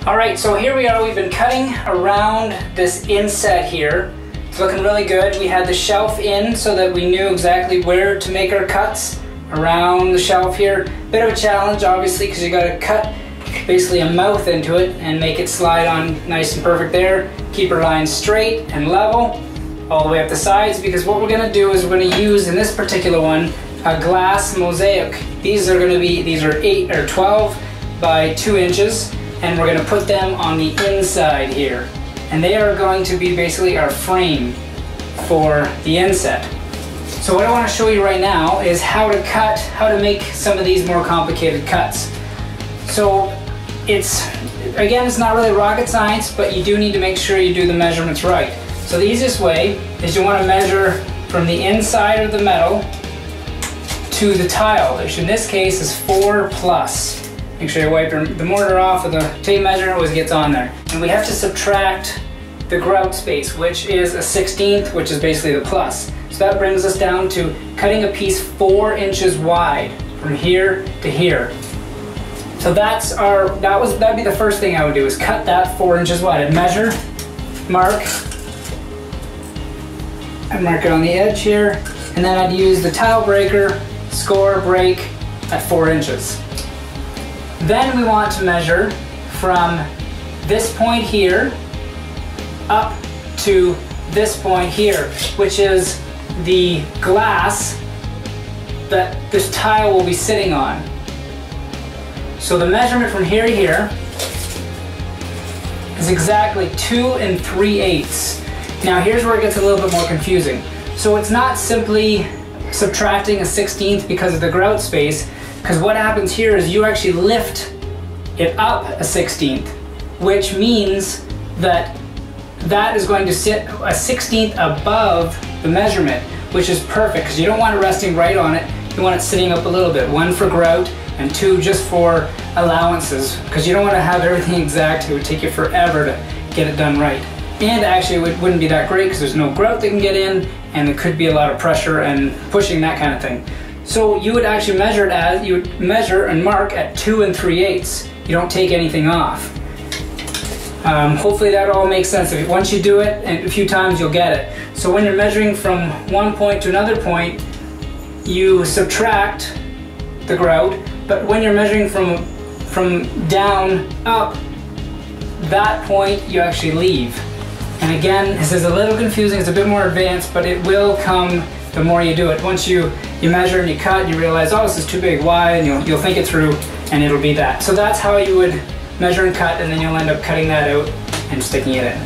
Alright, so here we are. We've been cutting around this inset here. It's looking really good. We had the shelf in so that we knew exactly where to make our cuts around the shelf here. Bit of a challenge, obviously, because you got to cut basically a mouth into it and make it slide on nice and perfect there. Keep our lines straight and level all the way up the sides, because what we're going to do is we're going to use, in this particular one, a glass mosaic. These are 8 or 12 by 2 inches. And we're going to put them on the inside here. And they are going to be basically our frame for the inset. So what I want to show you right now is how to cut, how to make some of these more complicated cuts. So it's not really rocket science, but you do need to make sure you do the measurements right. So the easiest way is you want to measure from the inside of the metal to the tile, which in this case is 4+. Make sure you wipe the mortar off with a tape measure. It always gets on there. And we have to subtract the grout space, which is a 1/16, which is basically the plus. So that brings us down to cutting a piece 4 inches wide from here to here. So that'd be the first thing I would do, is cut that 4 inches wide. I'd measure, mark it on the edge here, and then I'd use the tile breaker, score, break at 4 inches. Then we want to measure from this point here up to this point here, which is the glass that this tile will be sitting on. So the measurement from here to here is exactly 2 3/8. Now here's where it gets a little bit more confusing. So it's not simply subtracting a 1/16 because of the grout space, because what happens here is you actually lift it up a 1/16, which means that is going to sit a 1/16 above the measurement, which is perfect because you don't want it resting right on it. You want it sitting up a little bit. 1 for grout and 2 just for allowances, because you don't want to have everything exact. It would take you forever to get it done right. And actually it wouldn't be that great because there's no grout that can get in, and there could be a lot of pressure and pushing, that kind of thing. So you would actually measure it as, you would measure and mark at 2 3/8. You don't take anything off. Hopefully that all makes sense. Once you do it and a few times, you'll get it. So when you're measuring from one point to another point, you subtract the grout, but when you're measuring from down up, that point you actually leave. And again, this is a little confusing, it's a bit more advanced, but it will come the more you do it. Once you measure and you cut, you realize, oh, this is too big, why? And you'll think it through, and it'll be that. So that's how you would measure and cut, and then you'll end up cutting that out and sticking it in.